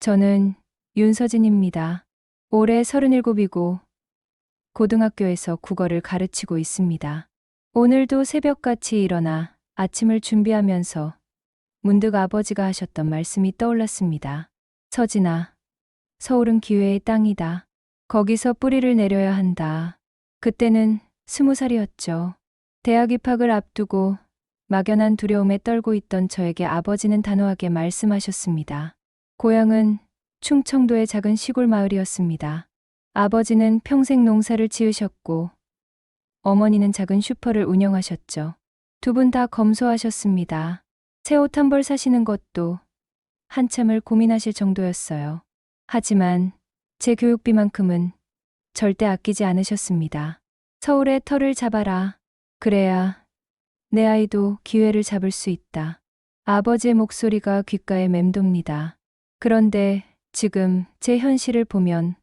저는 윤서진입니다. 올해 37이고 고등학교에서 국어를 가르치고 있습니다. 오늘도 새벽같이 일어나 아침을 준비하면서 문득 아버지가 하셨던 말씀이 떠올랐습니다. 서진아, 서울은 기회의 땅이다. 거기서 뿌리를 내려야 한다. 그때는 20살이었죠. 대학 입학을 앞두고 막연한 두려움에 떨고 있던 저에게 아버지는 단호하게 말씀하셨습니다. 고향은 충청도의 작은 시골 마을이었습니다. 아버지는 평생 농사를 지으셨고 어머니는 작은 슈퍼를 운영하셨죠. 두 분 다 검소하셨습니다. 새 옷 한 벌 사시는 것도 한참을 고민하실 정도였어요. 하지만 제 교육비만큼은 절대 아끼지 않으셨습니다. 서울의 터를 잡아라. 그래야 내 아이도 기회를 잡을 수 있다. 아버지의 목소리가 귓가에 맴돕니다. 그런데 지금 제 현실을 보면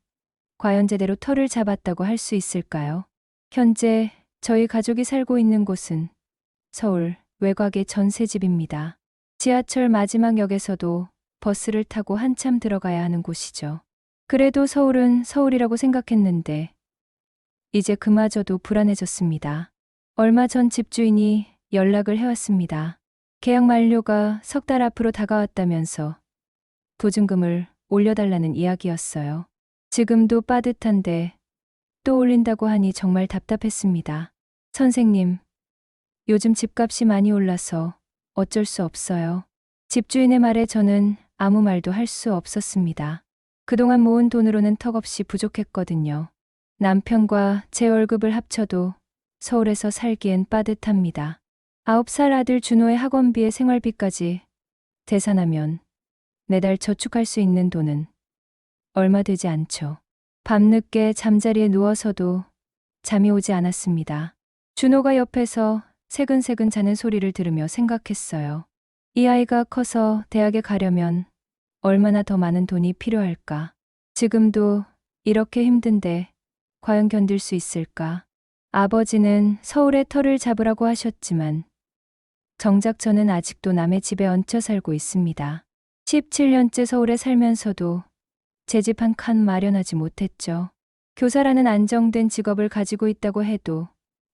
과연 제대로 터를 잡았다고 할 수 있을까요? 현재 저희 가족이 살고 있는 곳은 서울 외곽의 전셋집입니다. 지하철 마지막 역에서도 버스를 타고 한참 들어가야 하는 곳이죠. 그래도 서울은 서울이라고 생각했는데 이제 그마저도 불안해졌습니다. 얼마 전 집주인이 연락을 해왔습니다. 계약 만료가 석 달 앞으로 다가왔다면서 보증금을 올려달라는 이야기였어요. 지금도 빠듯한데 또 올린다고 하니 정말 답답했습니다. 선생님, 요즘 집값이 많이 올라서 어쩔 수 없어요. 집주인의 말에 저는 아무 말도 할 수 없었습니다. 그동안 모은 돈으로는 턱없이 부족했거든요. 남편과 제 월급을 합쳐도 서울에서 살기엔 빠듯합니다. 9살 아들 준호의 학원비에 생활비까지 계산하면 매달 저축할 수 있는 돈은 얼마 되지 않죠. 밤늦게 잠자리에 누워서도 잠이 오지 않았습니다. 준호가 옆에서 새근새근 자는 소리를 들으며 생각했어요. 이 아이가 커서 대학에 가려면 얼마나 더 많은 돈이 필요할까? 지금도 이렇게 힘든데 과연 견딜 수 있을까? 아버지는 서울의 터를 잡으라고 하셨지만 정작 저는 아직도 남의 집에 얹혀 살고 있습니다. 17년째 서울에 살면서도 제 집 한 칸 마련하지 못했죠. 교사라는 안정된 직업을 가지고 있다고 해도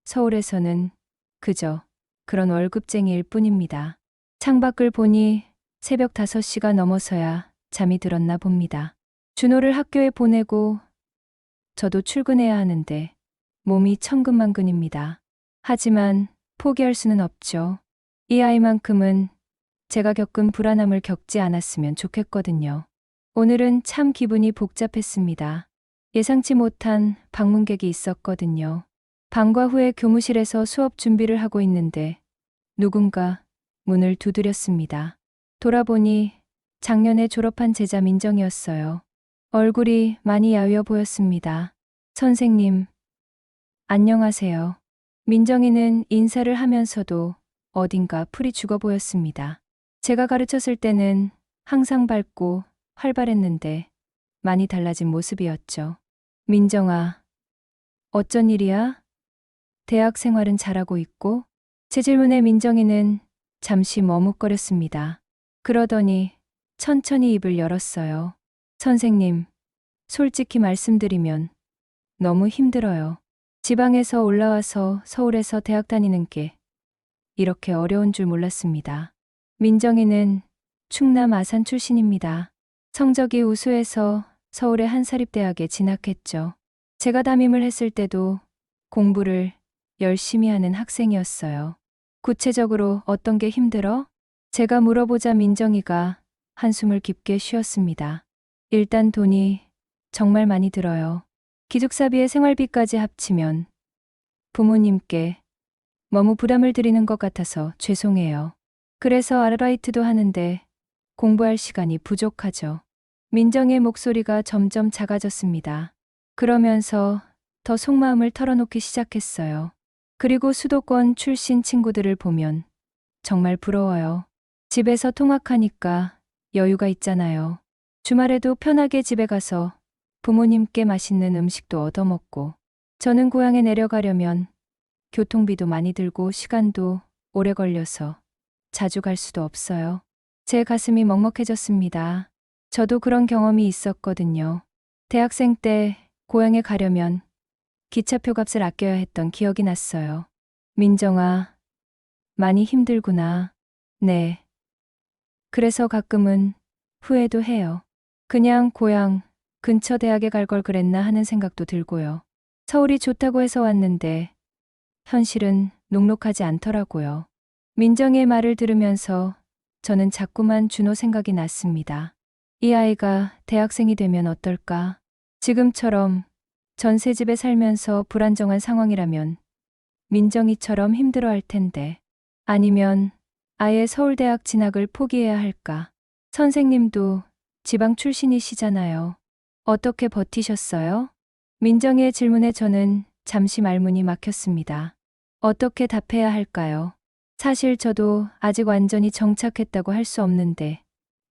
서울에서는 그저 그런 월급쟁이일 뿐입니다. 창밖을 보니 새벽 5시가 넘어서야 잠이 들었나 봅니다. 준호를 학교에 보내고 저도 출근해야 하는데 몸이 천근만근입니다. 하지만 포기할 수는 없죠. 이 아이만큼은 제가 겪은 불안함을 겪지 않았으면 좋겠거든요. 오늘은 참 기분이 복잡했습니다. 예상치 못한 방문객이 있었거든요. 방과 후에 교무실에서 수업 준비를 하고 있는데 누군가 문을 두드렸습니다. 돌아보니 작년에 졸업한 제자 민정이었어요. 얼굴이 많이 야위어 보였습니다. 선생님, 안녕하세요. 민정이는 인사를 하면서도 어딘가 풀이 죽어 보였습니다. 제가 가르쳤을 때는 항상 밝고 활발했는데 많이 달라진 모습이었죠. 민정아, 어쩐 일이야? 대학 생활은 잘하고 있고? 제 질문에 민정이는 잠시 머뭇거렸습니다. 그러더니 천천히 입을 열었어요. 선생님, 솔직히 말씀드리면 너무 힘들어요. 지방에서 올라와서 서울에서 대학 다니는 게 이렇게 어려운 줄 몰랐습니다. 민정이는 충남 아산 출신입니다. 성적이 우수해서 서울의 한 사립대학에 진학했죠. 제가 담임을 했을 때도 공부를 열심히 하는 학생이었어요. 구체적으로 어떤 게 힘들어? 제가 물어보자 민정이가 한숨을 깊게 쉬었습니다. 일단 돈이 정말 많이 들어요. 기숙사비에 생활비까지 합치면 부모님께 너무 부담을 드리는 것 같아서 죄송해요. 그래서 아르바이트도 하는데 공부할 시간이 부족하죠. 민정의 목소리가 점점 작아졌습니다. 그러면서 더 속마음을 털어놓기 시작했어요. 그리고 수도권 출신 친구들을 보면 정말 부러워요. 집에서 통학하니까 여유가 있잖아요. 주말에도 편하게 집에 가서 부모님께 맛있는 음식도 얻어먹고, 저는 고향에 내려가려면 교통비도 많이 들고 시간도 오래 걸려서 자주 갈 수도 없어요. 제 가슴이 먹먹해졌습니다. 저도 그런 경험이 있었거든요. 대학생 때 고향에 가려면 기차표 값을 아껴야 했던 기억이 났어요. 민정아, 많이 힘들구나. 네. 그래서 가끔은 후회도 해요. 그냥 고향 근처 대학에 갈 걸 그랬나 하는 생각도 들고요. 서울이 좋다고 해서 왔는데 현실은 녹록하지 않더라고요. 민정의 말을 들으면서 저는 자꾸만 준호 생각이 났습니다. 이 아이가 대학생이 되면 어떨까? 지금처럼 전세집에 살면서 불안정한 상황이라면 민정이처럼 힘들어할 텐데, 아니면 아예 서울대학 진학을 포기해야 할까? 선생님도 지방 출신이시잖아요. 어떻게 버티셨어요? 민정의 질문에 저는 잠시 말문이 막혔습니다. 어떻게 답해야 할까요? 사실 저도 아직 완전히 정착했다고 할 수 없는데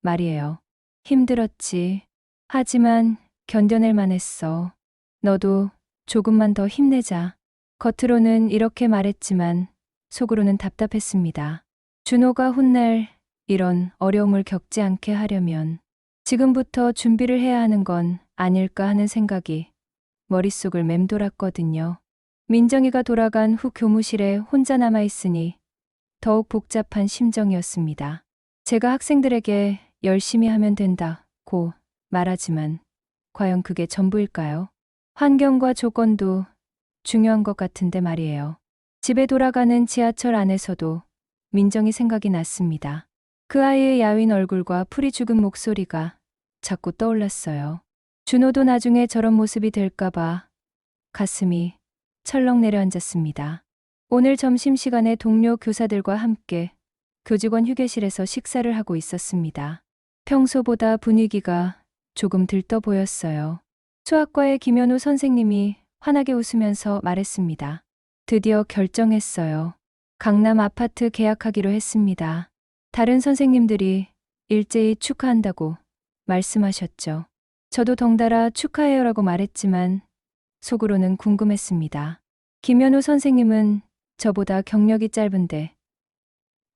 말이에요. 힘들었지. 하지만 견뎌낼 만했어. 너도 조금만 더 힘내자. 겉으로는 이렇게 말했지만 속으로는 답답했습니다. 준호가 훗날 이런 어려움을 겪지 않게 하려면 지금부터 준비를 해야 하는 건 아닐까 하는 생각이 머릿속을 맴돌았거든요. 민정이가 돌아간 후 교무실에 혼자 남아있으니 더욱 복잡한 심정이었습니다. 제가 학생들에게 열심히 하면 된다고 말하지만 과연 그게 전부일까요? 환경과 조건도 중요한 것 같은데 말이에요. 집에 돌아가는 지하철 안에서도 민정이 생각이 났습니다. 그 아이의 야윈 얼굴과 풀이 죽은 목소리가 자꾸 떠올랐어요. 준호도 나중에 저런 모습이 될까봐 가슴이 철렁 내려앉았습니다. 오늘 점심시간에 동료 교사들과 함께 교직원 휴게실에서 식사를 하고 있었습니다. 평소보다 분위기가 조금 들떠 보였어요. 수학과의 김현우 선생님이 환하게 웃으면서 말했습니다. 드디어 결정했어요. 강남 아파트 계약하기로 했습니다. 다른 선생님들이 일제히 축하한다고 말씀하셨죠. 저도 덩달아 축하해요라고 말했지만 속으로는 궁금했습니다. 김현우 선생님은 저보다 경력이 짧은데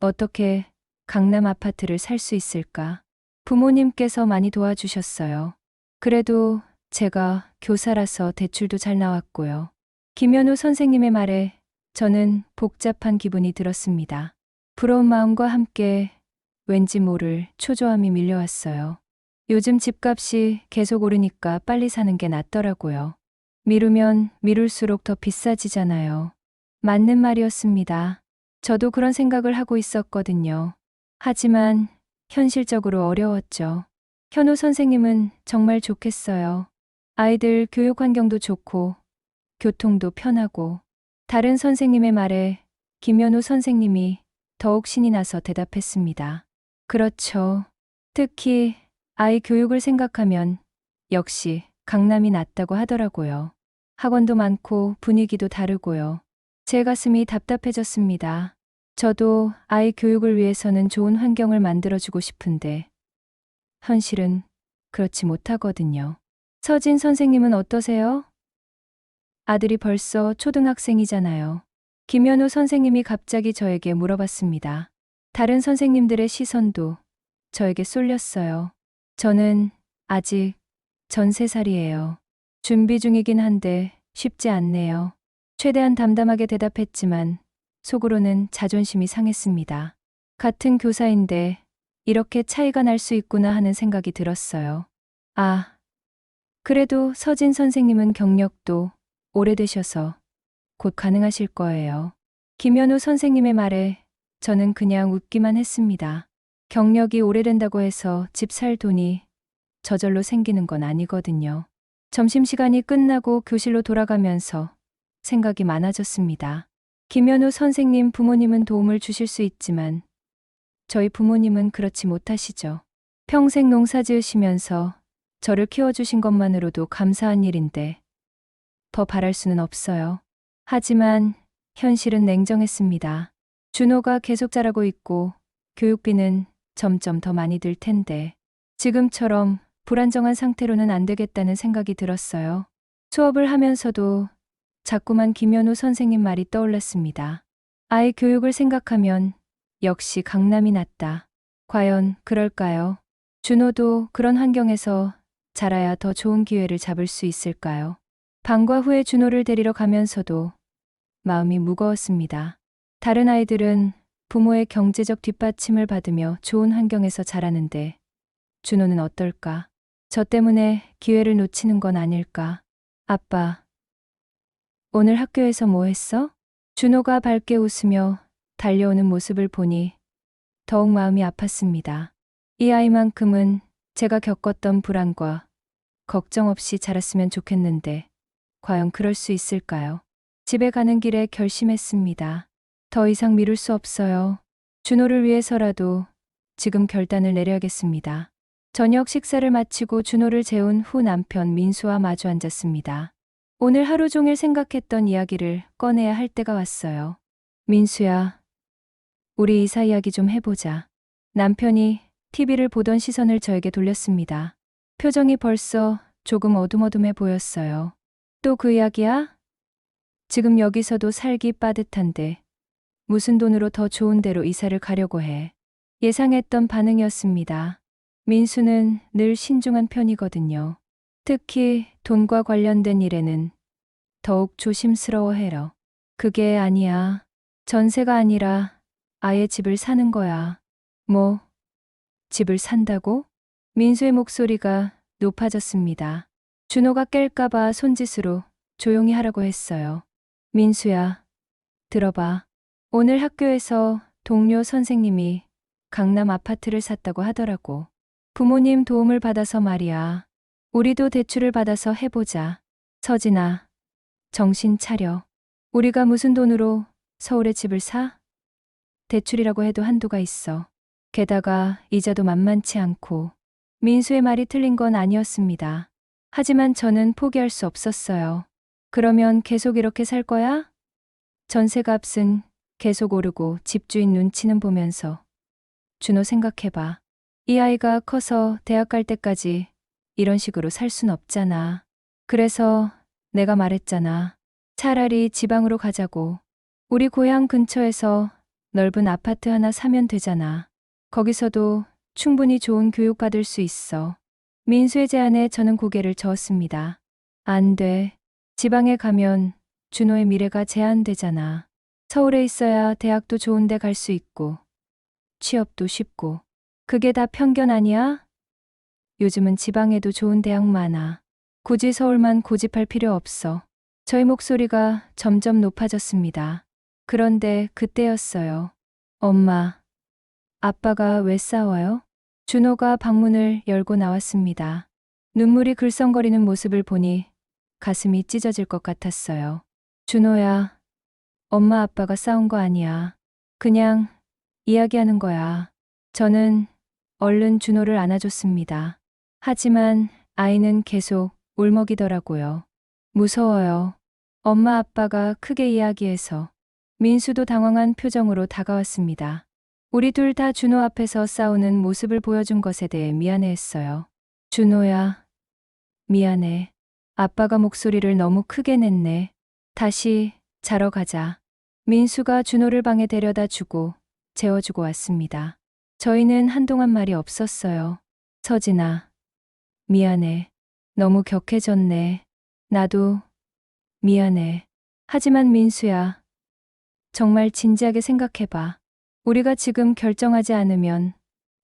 어떻게 강남 아파트를 살 수 있을까? 부모님께서 많이 도와주셨어요. 그래도 제가 교사라서 대출도 잘 나왔고요. 김현우 선생님의 말에 저는 복잡한 기분이 들었습니다. 부러운 마음과 함께 왠지 모를 초조함이 밀려왔어요. 요즘 집값이 계속 오르니까 빨리 사는 게 낫더라고요. 미루면 미룰수록 더 비싸지잖아요. 맞는 말이었습니다. 저도 그런 생각을 하고 있었거든요. 하지만 현실적으로 어려웠죠. 현우 선생님은 정말 좋겠어요. 아이들 교육 환경도 좋고 교통도 편하고. 다른 선생님의 말에 김현우 선생님이 더욱 신이 나서 대답했습니다. 그렇죠. 특히 아이 교육을 생각하면 역시 강남이 낫다고 하더라고요. 학원도 많고 분위기도 다르고요. 제 가슴이 답답해졌습니다. 저도 아이 교육을 위해서는 좋은 환경을 만들어주고 싶은데 현실은 그렇지 못하거든요. 서진 선생님은 어떠세요? 아들이 벌써 초등학생이잖아요. 김현우 선생님이 갑자기 저에게 물어봤습니다. 다른 선생님들의 시선도 저에게 쏠렸어요. 저는 아직 전세살이에요. 준비 중이긴 한데 쉽지 않네요. 최대한 담담하게 대답했지만 속으로는 자존심이 상했습니다. 같은 교사인데 이렇게 차이가 날 수 있구나 하는 생각이 들었어요. 아, 그래도 서진 선생님은 경력도 오래되셔서 곧 가능하실 거예요. 김현우 선생님의 말에 저는 그냥 웃기만 했습니다. 경력이 오래된다고 해서 집 살 돈이 저절로 생기는 건 아니거든요. 점심시간이 끝나고 교실로 돌아가면서 생각이 많아졌습니다. 김현우 선생님 부모님은 도움을 주실 수 있지만 저희 부모님은 그렇지 못하시죠. 평생 농사 지으시면서 저를 키워주신 것만으로도 감사한 일인데 더 바랄 수는 없어요. 하지만 현실은 냉정했습니다. 준호가 계속 자라고 있고 교육비는 점점 더 많이 들 텐데 지금처럼 불안정한 상태로는 안 되겠다는 생각이 들었어요. 수업을 하면서도 자꾸만 김현우 선생님 말이 떠올랐습니다. 아이 교육을 생각하면 역시 강남이 낫다. 과연 그럴까요? 준호도 그런 환경에서 자라야 더 좋은 기회를 잡을 수 있을까요? 방과 후에 준호를 데리러 가면서도 마음이 무거웠습니다. 다른 아이들은 부모의 경제적 뒷받침을 받으며 좋은 환경에서 자라는데 준호는 어떨까? 저 때문에 기회를 놓치는 건 아닐까? 아빠, 오늘 학교에서 뭐 했어? 준호가 밝게 웃으며 달려오는 모습을 보니 더욱 마음이 아팠습니다. 이 아이만큼은 제가 겪었던 불안과 걱정 없이 자랐으면 좋겠는데 과연 그럴 수 있을까요? 집에 가는 길에 결심했습니다. 더 이상 미룰 수 없어요. 준호를 위해서라도 지금 결단을 내려야겠습니다. 저녁 식사를 마치고 준호를 재운 후 남편 민수와 마주 앉았습니다. 오늘 하루 종일 생각했던 이야기를 꺼내야 할 때가 왔어요. 민수야, 우리 이사 이야기 좀 해보자. 남편이 TV를 보던 시선을 저에게 돌렸습니다. 표정이 벌써 조금 어둠어둠해 보였어요. 또 그 이야기야? 지금 여기서도 살기 빠듯한데 무슨 돈으로 더 좋은 데로 이사를 가려고 해. 예상했던 반응이었습니다. 민수는 늘 신중한 편이거든요. 특히 돈과 관련된 일에는 더욱 조심스러워해요. 그게 아니야. 전세가 아니라 아예 집을 사는 거야. 뭐, 집을 산다고? 민수의 목소리가 높아졌습니다. 준호가 깰까봐 손짓으로 조용히 하라고 했어요. 민수야, 들어봐. 오늘 학교에서 동료 선생님이 강남 아파트를 샀다고 하더라고. 부모님 도움을 받아서 말이야. 우리도 대출을 받아서 해보자. 서진아, 정신 차려. 우리가 무슨 돈으로 서울에 집을 사? 대출이라고 해도 한도가 있어. 게다가 이자도 만만치 않고. 민수의 말이 틀린 건 아니었습니다. 하지만 저는 포기할 수 없었어요. 그러면 계속 이렇게 살 거야? 전세값은 계속 오르고 집주인 눈치는 보면서. 준호 생각해봐. 이 아이가 커서 대학 갈 때까지 이런 식으로 살 순 없잖아. 그래서 내가 말했잖아. 차라리 지방으로 가자고. 우리 고향 근처에서 넓은 아파트 하나 사면 되잖아. 거기서도 충분히 좋은 교육 받을 수 있어. 민수의 제안에 저는 고개를 저었습니다. 안 돼. 지방에 가면 준호의 미래가 제한되잖아. 서울에 있어야 대학도 좋은 데 갈 수 있고 취업도 쉽고. 그게 다 편견 아니야? 요즘은 지방에도 좋은 대학 많아. 굳이 서울만 고집할 필요 없어. 저의 목소리가 점점 높아졌습니다. 그런데 그때였어요. 엄마, 아빠가 왜 싸워요? 준호가 방문을 열고 나왔습니다. 눈물이 글썽거리는 모습을 보니 가슴이 찢어질 것 같았어요. 준호야, 엄마 아빠가 싸운 거 아니야. 그냥 이야기하는 거야. 저는 얼른 준호를 안아줬습니다. 하지만 아이는 계속 울먹이더라고요. 무서워요. 엄마 아빠가 크게 이야기해서. 민수도 당황한 표정으로 다가왔습니다. 우리 둘 다 준호 앞에서 싸우는 모습을 보여준 것에 대해 미안해했어요. 준호야, 미안해. 아빠가 목소리를 너무 크게 냈네. 다시 자러 가자. 민수가 준호를 방에 데려다 주고 재워주고 왔습니다. 저희는 한동안 말이 없었어요. 서진아, 미안해. 너무 격해졌네. 나도 미안해. 하지만 민수야, 정말 진지하게 생각해봐. 우리가 지금 결정하지 않으면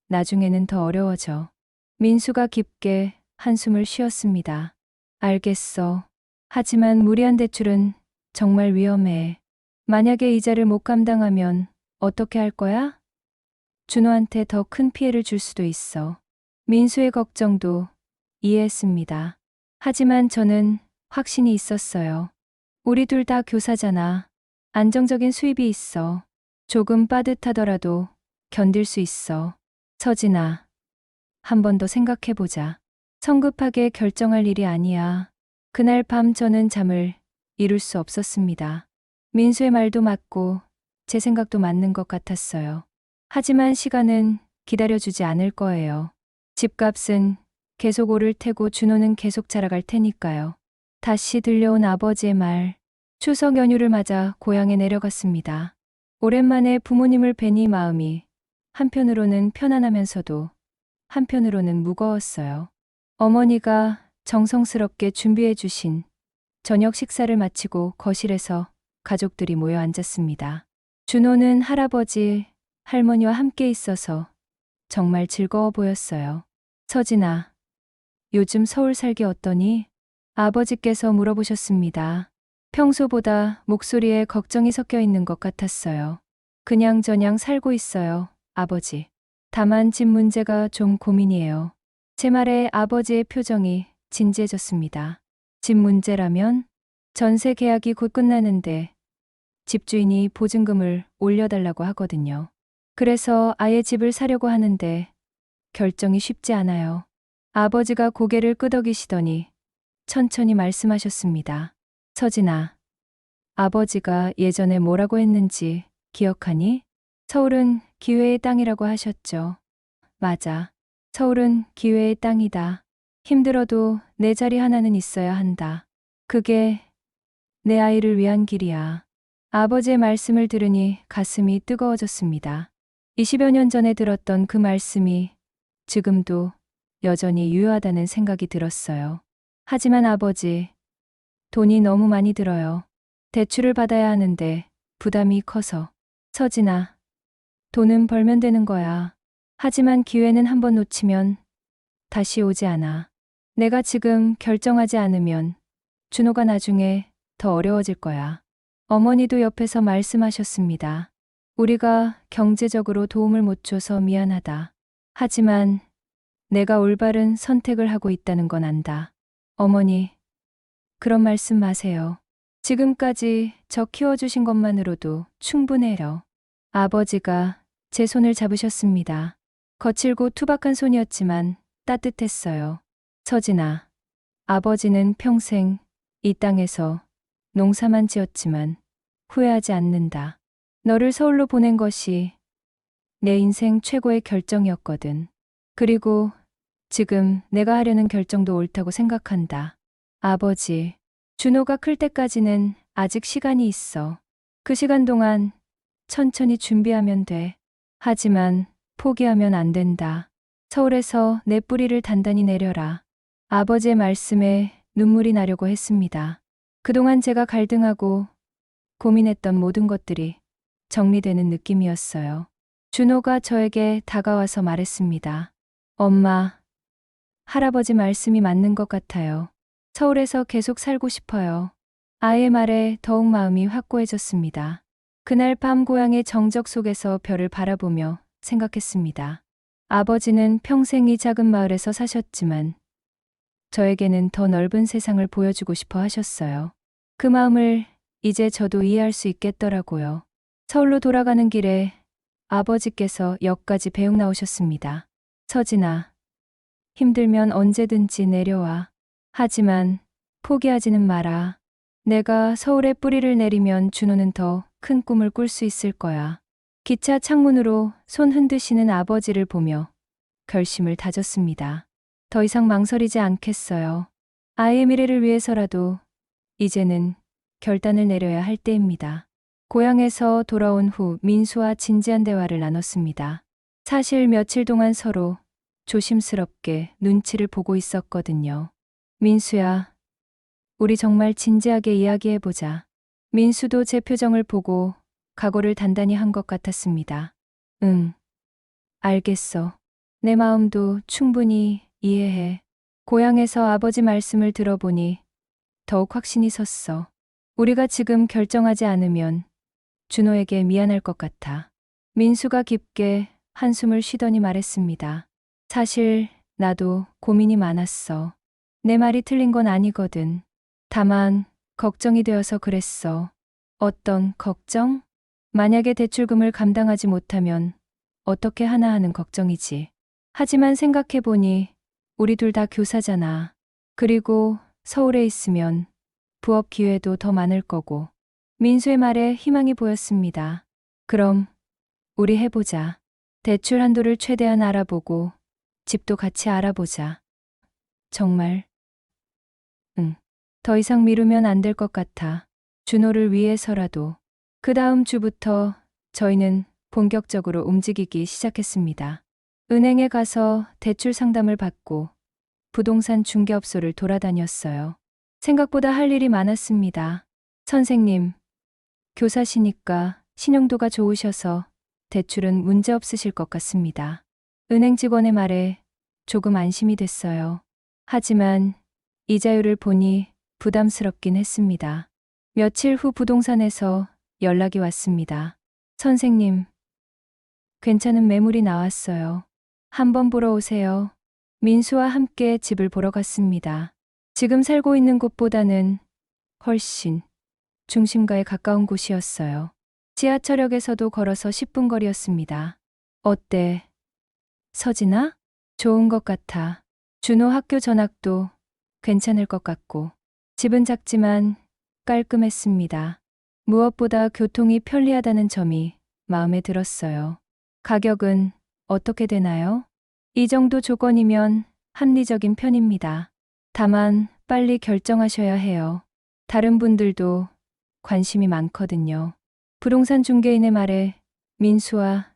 나중에는 더 어려워져. 민수가 깊게 한숨을 쉬었습니다. 알겠어. 하지만 무리한 대출은 정말 위험해. 만약에 이자를 못 감당하면 어떻게 할 거야? 준호한테 더 큰 피해를 줄 수도 있어. 민수의 걱정도 이해했습니다. 하지만 저는 확신이 있었어요. 우리 둘 다 교사잖아. 안정적인 수입이 있어. 조금 빠듯하더라도 견딜 수 있어. 서진아, 한 번 더 생각해보자. 성급하게 결정할 일이 아니야. 그날 밤 저는 잠을 이룰 수 없었습니다. 민수의 말도 맞고 제 생각도 맞는 것 같았어요. 하지만 시간은 기다려주지 않을 거예요. 집값은 계속 오를 테고 준호는 계속 자라갈 테니까요. 다시 들려온 아버지의 말. 추석 연휴를 맞아 고향에 내려갔습니다. 오랜만에 부모님을 뵈니 마음이 한편으로는 편안하면서도 한편으로는 무거웠어요. 어머니가 정성스럽게 준비해 주신 저녁 식사를 마치고 거실에서 가족들이 모여 앉았습니다. 준호는 할아버지, 할머니와 함께 있어서 정말 즐거워 보였어요. 서진아, 요즘 서울 살기 어떠니? 아버지께서 물어보셨습니다. 평소보다 목소리에 걱정이 섞여 있는 것 같았어요. 그냥저냥 살고 있어요, 아버지. 다만 집 문제가 좀 고민이에요. 제 말에 아버지의 표정이 진지해졌습니다. 집 문제라면? 전세 계약이 곧 끝나는데 집주인이 보증금을 올려달라고 하거든요. 그래서 아예 집을 사려고 하는데 결정이 쉽지 않아요. 아버지가 고개를 끄덕이시더니 천천히 말씀하셨습니다. 서진아, 아버지가 예전에 뭐라고 했는지 기억하니? 서울은 기회의 땅이라고 하셨죠. 맞아. 서울은 기회의 땅이다. 힘들어도 내 자리 하나는 있어야 한다. 그게 내 아이를 위한 길이야. 아버지의 말씀을 들으니 가슴이 뜨거워졌습니다. 20여 년 전에 들었던 그 말씀이 지금도 여전히 유효하다는 생각이 들었어요. 하지만 아버지, 돈이 너무 많이 들어요. 대출을 받아야 하는데 부담이 커서. 서진아, 돈은 벌면 되는 거야. 하지만 기회는 한번 놓치면 다시 오지 않아. 내가 지금 결정하지 않으면 준호가 나중에 더 어려워질 거야. 어머니도 옆에서 말씀하셨습니다. 우리가 경제적으로 도움을 못 줘서 미안하다. 하지만 내가 올바른 선택을 하고 있다는 건 안다. 어머니, 그런 말씀 마세요. 지금까지 저 키워주신 것만으로도 충분해요. 아버지가 제 손을 잡으셨습니다. 거칠고 투박한 손이었지만 따뜻했어요. 서진아, 아버지는 평생 이 땅에서 농사만 지었지만 후회하지 않는다. 너를 서울로 보낸 것이 내 인생 최고의 결정이었거든. 그리고 지금 내가 하려는 결정도 옳다고 생각한다. 아버지, 준호가 클 때까지는 아직 시간이 있어. 그 시간 동안 천천히 준비하면 돼. 하지만 포기하면 안 된다. 서울에서 내 뿌리를 단단히 내려라. 아버지의 말씀에 눈물이 나려고 했습니다. 그동안 제가 갈등하고 고민했던 모든 것들이 정리되는 느낌이었어요. 준호가 저에게 다가와서 말했습니다. 엄마, 할아버지 말씀이 맞는 것 같아요. 서울에서 계속 살고 싶어요. 아이의 말에 더욱 마음이 확고해졌습니다. 그날 밤 고향의 정적 속에서 별을 바라보며 생각했습니다. 아버지는 평생 이 작은 마을에서 사셨지만 저에게는 더 넓은 세상을 보여주고 싶어 하셨어요. 그 마음을 이제 저도 이해할 수 있겠더라고요. 서울로 돌아가는 길에 아버지께서 역까지 배웅 나오셨습니다. 서진아, 힘들면 언제든지 내려와. 하지만 포기하지는 마라. 내가 서울에 뿌리를 내리면 준호는 더 큰 꿈을 꿀 수 있을 거야. 기차 창문으로 손 흔드시는 아버지를 보며 결심을 다졌습니다. 더 이상 망설이지 않겠어요. 아이의 미래를 위해서라도 이제는 결단을 내려야 할 때입니다. 고향에서 돌아온 후 민수와 진지한 대화를 나눴습니다. 사실 며칠 동안 서로 조심스럽게 눈치를 보고 있었거든요. 민수야, 우리 정말 진지하게 이야기해보자. 민수도 제 표정을 보고 각오를 단단히 한 것 같았습니다. 응, 알겠어. 내 마음도 충분히 이해해. 고향에서 아버지 말씀을 들어보니 더욱 확신이 섰어. 우리가 지금 결정하지 않으면 준호에게 미안할 것 같아. 민수가 깊게 한숨을 쉬더니 말했습니다. 사실 나도 고민이 많았어. 내 말이 틀린 건 아니거든. 다만 걱정이 되어서 그랬어. 어떤 걱정? 만약에 대출금을 감당하지 못하면 어떻게 하나 하는 걱정이지. 하지만 생각해보니 우리 둘 다 교사잖아. 그리고 서울에 있으면 부업 기회도 더 많을 거고. 민수의 말에 희망이 보였습니다. 그럼 우리 해보자. 대출 한도를 최대한 알아보고 집도 같이 알아보자. 정말? 응. 더 이상 미루면 안 될 것 같아. 준호를 위해서라도. 그 다음 주부터 저희는 본격적으로 움직이기 시작했습니다. 은행에 가서 대출 상담을 받고 부동산 중개업소를 돌아다녔어요. 생각보다 할 일이 많았습니다. 선생님, 교사시니까 신용도가 좋으셔서 대출은 문제 없으실 것 같습니다. 은행 직원의 말에 조금 안심이 됐어요. 하지만 이자율을 보니 부담스럽긴 했습니다. 며칠 후 부동산에서 연락이 왔습니다. 선생님, 괜찮은 매물이 나왔어요. 한번 보러 오세요. 민수와 함께 집을 보러 갔습니다. 지금 살고 있는 곳보다는 훨씬 중심가에 가까운 곳이었어요. 지하철역에서도 걸어서 10분 거리였습니다. 어때? 서진아? 좋은 것 같아. 준호 학교 전학도 괜찮을 것 같고. 집은 작지만 깔끔했습니다. 무엇보다 교통이 편리하다는 점이 마음에 들었어요. 가격은 어떻게 되나요? 이 정도 조건이면 합리적인 편입니다. 다만 빨리 결정하셔야 해요. 다른 분들도 관심이 많거든요. 부동산 중개인의 말에 민수와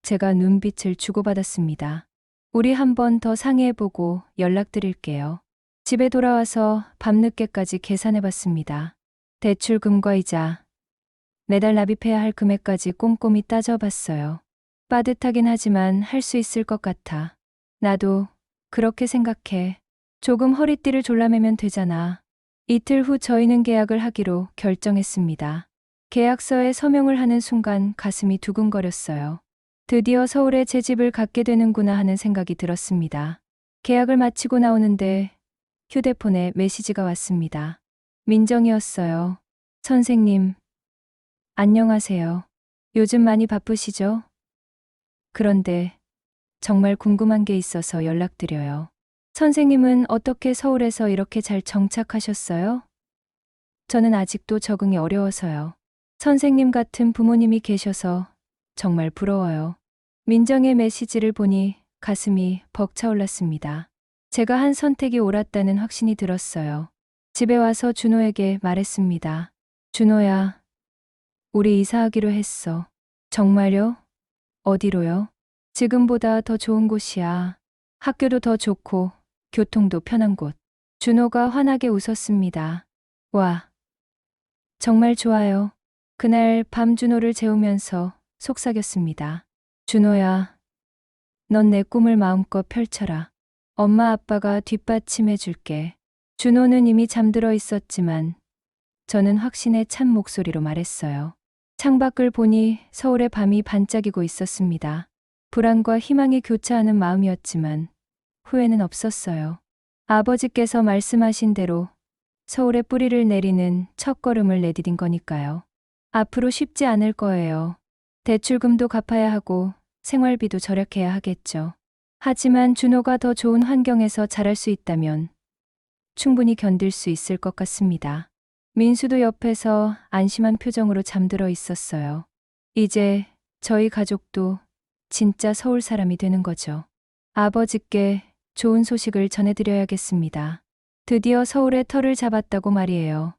제가 눈빛을 주고받았습니다. 우리 한 번 더 상의해보고 연락드릴게요. 집에 돌아와서 밤늦게까지 계산해봤습니다. 대출금과 이자, 매달 납입해야 할 금액까지 꼼꼼히 따져봤어요. 빠듯하긴 하지만 할 수 있을 것 같아. 나도 그렇게 생각해. 조금 허리띠를 졸라매면 되잖아. 이틀 후 저희는 계약을 하기로 결정했습니다. 계약서에 서명을 하는 순간 가슴이 두근거렸어요. 드디어 서울에 제 집을 갖게 되는구나 하는 생각이 들었습니다. 계약을 마치고 나오는데 휴대폰에 메시지가 왔습니다. 민정이었어요. 선생님, 안녕하세요. 요즘 많이 바쁘시죠? 그런데 정말 궁금한 게 있어서 연락드려요. 선생님은 어떻게 서울에서 이렇게 잘 정착하셨어요? 저는 아직도 적응이 어려워서요. 선생님 같은 부모님이 계셔서 정말 부러워요. 민정의 메시지를 보니 가슴이 벅차올랐습니다. 제가 한 선택이 옳았다는 확신이 들었어요. 집에 와서 준호에게 말했습니다. 준호야, 우리 이사하기로 했어. 정말요? 어디로요? 지금보다 더 좋은 곳이야. 학교도 더 좋고 교통도 편한 곳. 준호가 환하게 웃었습니다. 와, 정말 좋아요. 그날 밤 준호를 재우면서 속삭였습니다. 준호야, 넌 내 꿈을 마음껏 펼쳐라. 엄마 아빠가 뒷받침해 줄게. 준호는 이미 잠들어 있었지만 저는 확신에 찬 목소리로 말했어요. 창밖을 보니 서울의 밤이 반짝이고 있었습니다. 불안과 희망이 교차하는 마음이었지만 후회는 없었어요. 아버지께서 말씀하신 대로 서울에 뿌리를 내리는 첫걸음을 내디딘 거니까요. 앞으로 쉽지 않을 거예요. 대출금도 갚아야 하고 생활비도 절약해야 하겠죠. 하지만 준호가 더 좋은 환경에서 자랄 수 있다면 충분히 견딜 수 있을 것 같습니다. 민수도 옆에서 안심한 표정으로 잠들어 있었어요. 이제 저희 가족도 진짜 서울 사람이 되는 거죠. 아버지께 좋은 소식을 전해드려야겠습니다. 드디어 서울에 터를 잡았다고 말이에요.